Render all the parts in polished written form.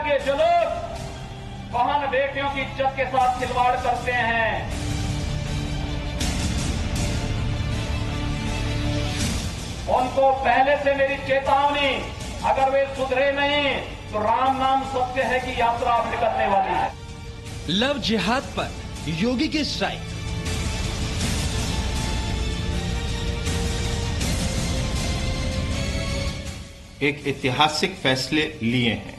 के जो लोग बहन बेटियों की इज्जत के साथ खिलवाड़ करते हैं, उनको पहले से मेरी चेतावनी, अगर वे सुधरे नहीं तो राम नाम सत्य है की यात्रा अब निकलने वाली है। लव जिहाद पर योगी की स्ट्राइक। एक ऐतिहासिक फैसले लिए हैं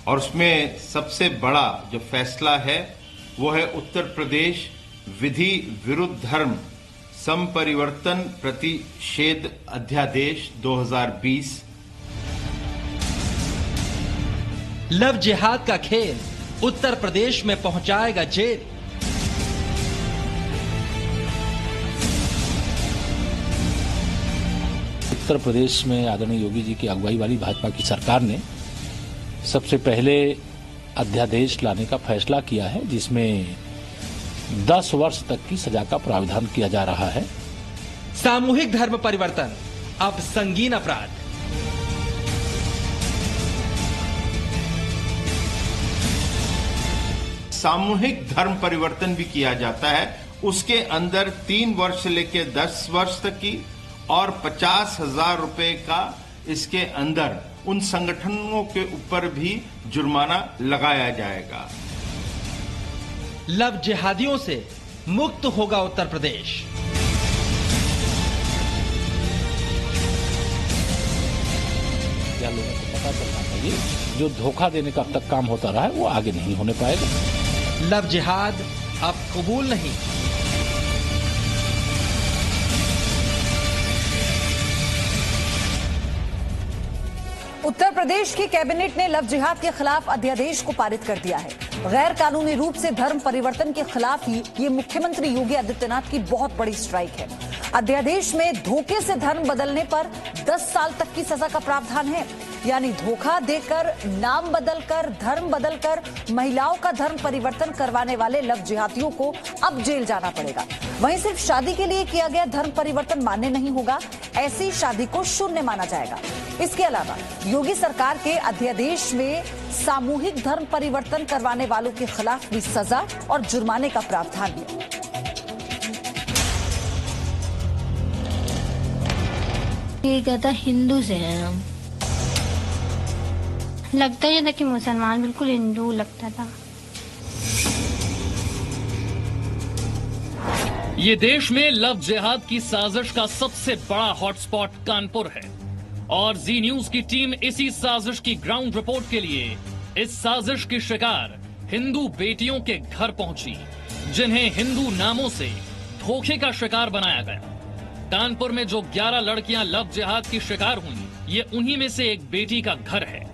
और उसमें सबसे बड़ा जो फैसला है वो है उत्तर प्रदेश विधि विरुद्ध धर्म संपरिवर्तन प्रतिषेध अध्यादेश 2020। लव जिहाद का खेल उत्तर प्रदेश में पहुंचाएगा जेल। उत्तर प्रदेश में आदरणीय योगी जी की अगुवाई वाली भाजपा की सरकार ने सबसे पहले अध्यादेश लाने का फैसला किया है, जिसमें 10 वर्ष तक की सजा का प्रावधान किया जा रहा है। सामूहिक धर्म परिवर्तन अब संगीन अपराध। सामूहिक धर्म परिवर्तन भी किया जाता है, उसके अंदर 3 वर्ष से लेकर 10 वर्ष तक की और 50,000 रुपए का इसके अंदर उन संगठनों के ऊपर भी जुर्माना लगाया जाएगा। लव जिहादियों से मुक्त होगा उत्तर प्रदेश। क्या लोगों को पता चलना चाहिए, जो धोखा देने का अब तक काम होता रहा है वो आगे नहीं होने पाएगा। लव जिहाद अब कबूल नहीं। उत्तर प्रदेश की कैबिनेट ने लव जिहाद के खिलाफ अध्यादेश को पारित कर दिया है। गैर कानूनी रूप से धर्म परिवर्तन के खिलाफ ही ये मुख्यमंत्री योगी आदित्यनाथ की बहुत बड़ी स्ट्राइक है। अध्यादेश में धोखे से धर्म बदलने पर 10 साल तक की सजा का प्रावधान है, यानी धोखा देकर, नाम बदलकर, धर्म बदलकर महिलाओं का धर्म परिवर्तन करवाने वाले लव जिहादियों को अब जेल जाना पड़ेगा। वहीं सिर्फ शादी के लिए किया गया धर्म परिवर्तन मान्य नहीं होगा, ऐसी शादी को शून्य माना जाएगा। इसके अलावा योगी सरकार के अध्यादेश में सामूहिक धर्म परिवर्तन करवाने वालों के खिलाफ भी सजा और जुर्माने का प्रावधान है। ये कहता हिंदू से है, हम लगता ही था कि मुसलमान, बिल्कुल हिंदू लगता था। ये देश में लव जिहाद की साजिश का सबसे बड़ा हॉटस्पॉट कानपुर है और जी न्यूज की टीम इसी साजिश की ग्राउंड रिपोर्ट के लिए इस साजिश की शिकार हिंदू बेटियों के घर पहुंची, जिन्हें हिंदू नामों से धोखे का शिकार बनाया गया। कानपुर में जो 11 लड़कियां लव जिहाद की शिकार हुई, ये उन्हीं में से एक बेटी का घर है।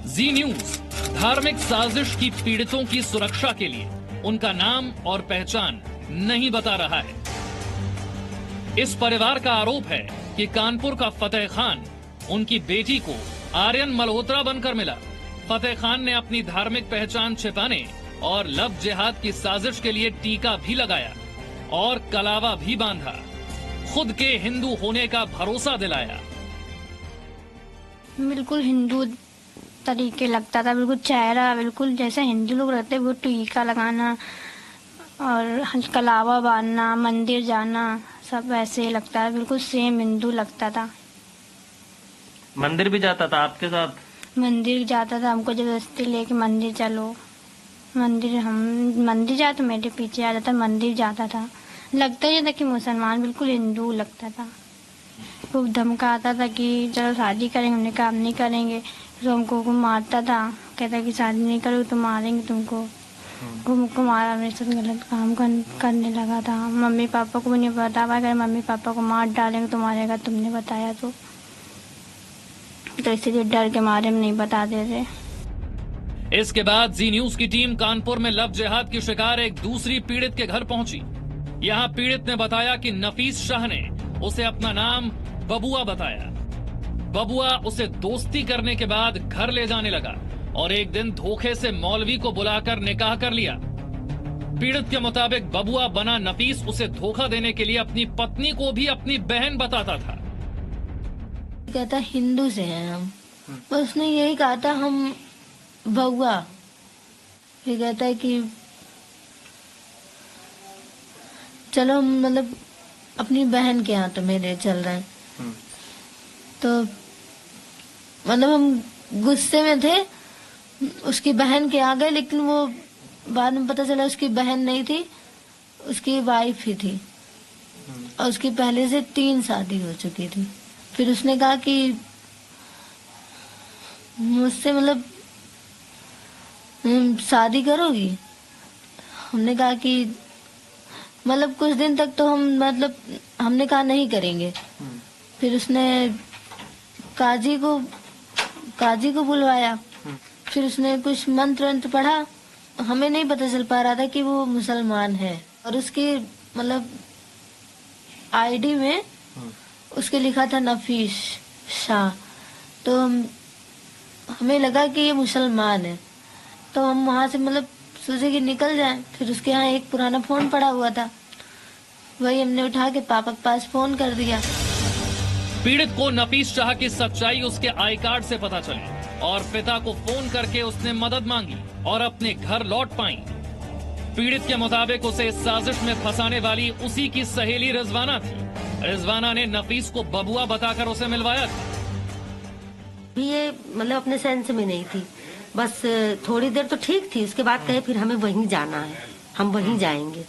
जी न्यूज धार्मिक साजिश की पीड़ितों की सुरक्षा के लिए उनका नाम और पहचान नहीं बता रहा है। इस परिवार का आरोप है कि कानपुर का फतेह खान उनकी बेटी को आर्यन मल्होत्रा बनकर मिला। फतेह खान ने अपनी धार्मिक पहचान छिपाने और लव जिहाद की साजिश के लिए टीका भी लगाया और कलावा भी बांधा, खुद के हिंदू होने का भरोसा दिलाया। बिल्कुल हिंदू तरीके लगता था, बिल्कुल चेहरा बिल्कुल जैसे हिंदू लोग रहते, वो टीका लगाना और कलावा बांधना, मंदिर जाना, सब वैसे ही लगता है, बिल्कुल सेम हिंदू लगता था। मंदिर भी जाता था आपके साथ? मंदिर जाता था, हमको जबरदस्ती लेके मंदिर चलो, हम मंदिर जाते, मेरे पीछे आ जाता, मंदिर जाता था। लगता ही था कि मुसलमान, बिल्कुल हिंदू लगता था। खूब धमकाता था कि चलो शादी करेंगे, हमने काम नहीं करेंगे, तो हमको मारता था, कहता कि शादी नहीं करोगे तो मारेंगे तुमको। मुझको मारा, मेरे साथ गलत काम करने लगा था। मम्मी पापा को भी नहीं बता पाया, अगर मम्मी पापा को मार डालेंगे तो मारेगा, तुमने बताया तो इसलिए डर के मारे में नहीं बताते थे। इसके बाद जी न्यूज की टीम कानपुर में लव जिहाद की शिकार एक दूसरी पीड़ित के घर पहुंची। यहाँ पीड़ित ने बताया कि नफीस शाह ने उसे अपना नाम बबुआ बताया। बबुआ उसे दोस्ती करने के बाद घर ले जाने लगा और एक दिन धोखे से मौलवी को बुलाकर निकाह कर लिया। पीड़ित के मुताबिक बबुआ बना नफीस उसे धोखा देने के लिए अपनी पत्नी को भी अपनी बहन बताता था। कहता हिंदू से है हम, उसने यही कहा था हम बउआ फिर कहता है कि चलो हम मतलब अपनी बहन के यहाँ तो मेरे चल रहे हैं। तो मतलब हम गुस्से में थे, उसकी बहन के आ गए, लेकिन वो बाद में पता चला उसकी बहन नहीं थी, उसकी वाइफ ही थी और उसकी पहले से 3 शादी हो चुकी थी। फिर उसने कहा कि मुझसे मतलब शादी करोगी? हमने कहा कि मतलब कुछ दिन तक तो हम मतलब हमने कहा नहीं करेंगे। फिर उसने काजी को बुलवाया, फिर उसने कुछ मंत्र पढ़ा, हमें नहीं पता चल पा रहा था कि वो मुसलमान है। और उसकी मतलब आईडी में उसके लिखा था नफीस शाह, तो हमें लगा कि ये मुसलमान है, तो हम वहां से मतलब सोचे कि निकल जाए। फिर उसके यहाँ एक पुराना फोन पड़ा हुआ था, वही हमने उठा के पापा के पास फोन कर दिया। पीड़ित को नफीस शाह की सच्चाई उसके आई कार्ड से पता चली और पिता को फोन करके उसने मदद मांगी और अपने घर लौट पाई। पीड़ित के मुताबिक उसे इस साजिश में फंसाने वाली उसी की सहेली रिजवाना थी। रिजवाना ने नफीस को बबुआ बताकर उसे मिलवाया था। ये मतलब अपने सेंस में नहीं थी, बस थोड़ी देर तो ठीक थी, उसके बाद कहे फिर हमें वहीं जाना है, हम वहीं जाएंगे।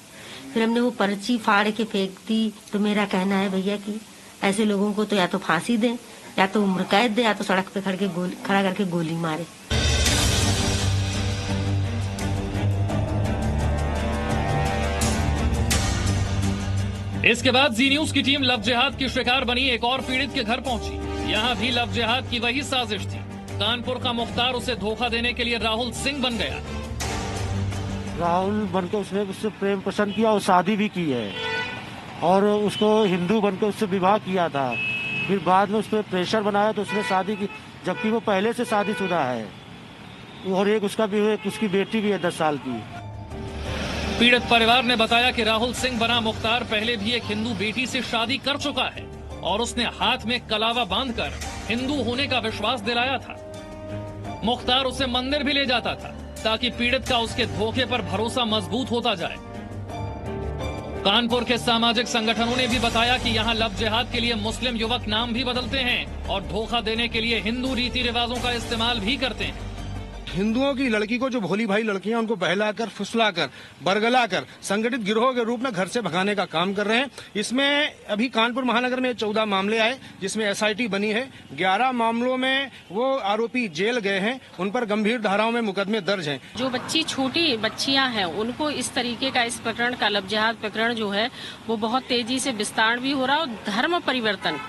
फिर हमने वो पर्ची फाड़ के फेंक दी। तो मेरा कहना है भैया कि ऐसे लोगों को तो या तो फांसी दें, या तो उम्र कैद दे, या तो सड़क पे खड़ा करके गोली मारे। इसके बाद जी न्यूज की टीम लव जिहाद की शिकार बनी एक और पीड़ित के घर पहुंची। यहाँ भी लव जिहाद की वही साजिश थी। कानपुर का मुख्तार उसे धोखा देने के लिए राहुल सिंह बन गया। राहुल बनकर उसने उससे प्रेम पसंद किया और शादी भी की है, और उसको हिंदू बनकर उससे विवाह किया था। फिर बाद में उस पर प्रेशर बनाया तो उसने शादी की, जबकि वो पहले से शादीशुदा है, और एक उसकी बेटी भी है 10 साल की। पीड़ित परिवार ने बताया कि राहुल सिंह बना मुख्तार पहले भी एक हिंदू बेटी से शादी कर चुका है और उसने हाथ में कलावा बांधकर हिंदू होने का विश्वास दिलाया था। मुख्तार उसे मंदिर भी ले जाता था ताकि पीड़ित का उसके धोखे पर भरोसा मजबूत होता जाए। कानपुर के सामाजिक संगठनों ने भी बताया कि यहाँ लव जिहाद के लिए मुस्लिम युवक नाम भी बदलते हैं और धोखा देने के लिए हिंदू रीति रिवाजों का इस्तेमाल भी करते हैं। हिंदुओं की लड़की को जो भोली भाई लड़कियां उनको बहलाकर, फुसलाकर, बरगलाकर संगठित गिरोह के रूप में घर से भगाने का काम कर रहे हैं। इसमें अभी कानपुर महानगर में 14 मामले आए जिसमें एसआईटी बनी है। 11 मामलों में वो आरोपी जेल गए हैं, उन पर गंभीर धाराओं में मुकदमे दर्ज हैं। जो छोटी बच्चियां हैं उनको इस तरीके का इस प्रकरण का लव जिहाद प्रकरण जो है वो बहुत तेजी से विस्तार भी हो रहा है और धर्म परिवर्तन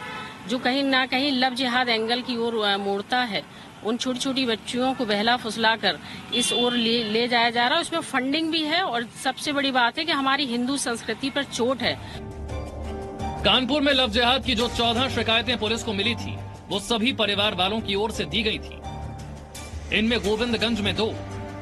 जो कहीं ना कहीं लव जिहाद एंगल की ओर मोड़ता है, उन छोटी छोटी बच्चियों को बहला फुसला कर इस ओर ले जाया जा रहा है। उसमें फंडिंग भी है और सबसे बड़ी बात है कि हमारी हिंदू संस्कृति पर चोट है। कानपुर में लव जिहाद की जो 14 शिकायतें पुलिस को मिली थी वो सभी परिवार वालों की ओर से दी गई थी। इनमें गोविंदगंज में 2,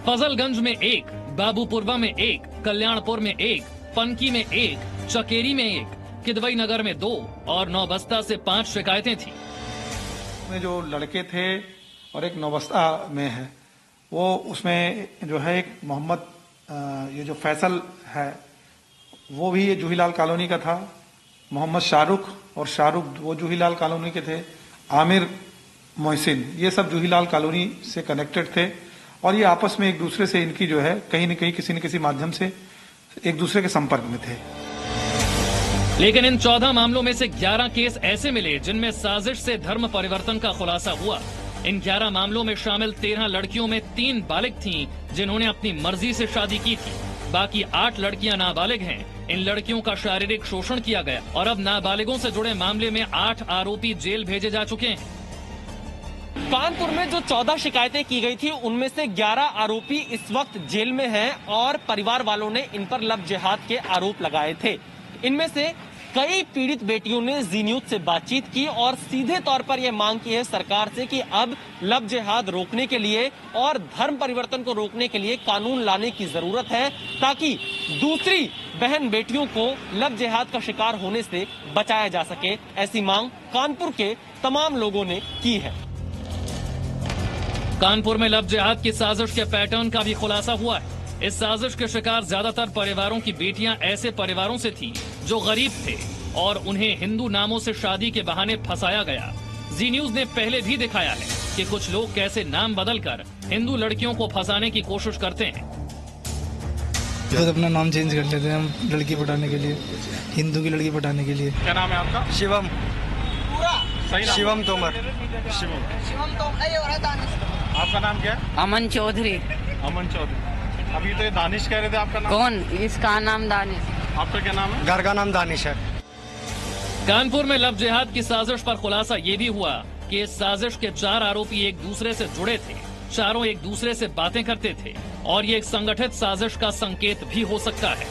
फजलगंज में 1, बाबूपुरवा में 1, कल्याणपुर में 1, पनकी में 1, चकेरी में 1, किदवई नगर में 2 और नौबस्ता से 5 शिकायतें थी। में जो लड़के थे और एक नौबस्ता में है, वो उसमें जो है एक मोहम्मद ये जो फैसल है वो भी ये जूहीलाल कॉलोनी का था। मोहम्मद शाहरुख और शाहरुख वो जूहीलाल कॉलोनी के थे। आमिर मोहसिन ये सब जूहीलाल कॉलोनी से कनेक्टेड थे और ये आपस में एक दूसरे से इनकी जो है कहीं न कहीं किसी न किसी माध्यम से एक दूसरे के संपर्क में थे। लेकिन इन 14 मामलों में से 11 केस ऐसे मिले जिनमें साजिश से धर्म परिवर्तन का खुलासा हुआ। इन 11 मामलों में शामिल 13 लड़कियों में 3 बालिग थीं जिन्होंने अपनी मर्जी से शादी की थी। बाकी 8 लड़कियां नाबालिग हैं। इन लड़कियों का शारीरिक शोषण किया गया और अब नाबालिगों से जुड़े मामले में 8 आरोपी जेल भेजे जा चुके हैं। कानपुर में जो 14 शिकायतें की गई थी उनमें से 11 आरोपी इस वक्त जेल में हैं और परिवार वालों ने इन पर लव जिहाद के आरोप लगाए थे। इनमें से कई पीड़ित बेटियों ने जी न्यूज से बातचीत की और सीधे तौर पर यह मांग की है सरकार से कि अब लव जिहाद रोकने के लिए और धर्म परिवर्तन को रोकने के लिए कानून लाने की जरूरत है ताकि दूसरी बहन बेटियों को लव जिहाद का शिकार होने से बचाया जा सके। ऐसी मांग कानपुर के तमाम लोगों ने की है। कानपुर में लव जिहाद की साजिश के पैटर्न का भी खुलासा हुआ है। इस साजिश के शिकार ज्यादातर परिवारों की बेटियां ऐसे परिवारों से थी जो गरीब थे और उन्हें हिंदू नामों से शादी के बहाने फंसाया गया। जी न्यूज ने पहले भी दिखाया है कि कुछ लोग कैसे नाम बदलकर हिंदू लड़कियों को फंसाने की कोशिश करते हैं। खुद अपना नाम चेंज कर लेते हैं हम लड़की पटाने के लिए, हिंदू की लड़की पटाने के लिए। क्या नाम है आपका? शिवम। सही नाम? शिवम तोमर। शिवम तोमर। आपका नाम क्या है? अमन चौधरी। अमन चौधरी। अभी तो ये दानिश कह रहे थे, आपका नाम? कौन? इसका नाम दानिश। आपका क्या नाम है? घर का नाम दानिश है। कानपुर में लव जिहाद की साजिश पर खुलासा ये भी हुआ कि इस साजिश के 4 आरोपी एक दूसरे से जुड़े थे। चारों एक दूसरे से बातें करते थे और ये एक संगठित साजिश का संकेत भी हो सकता है।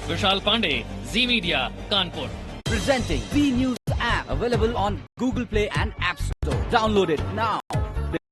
Vishal Pandey, Zee media, Kanpur. Presenting Z News app available on Google Play and App Store. Download it now.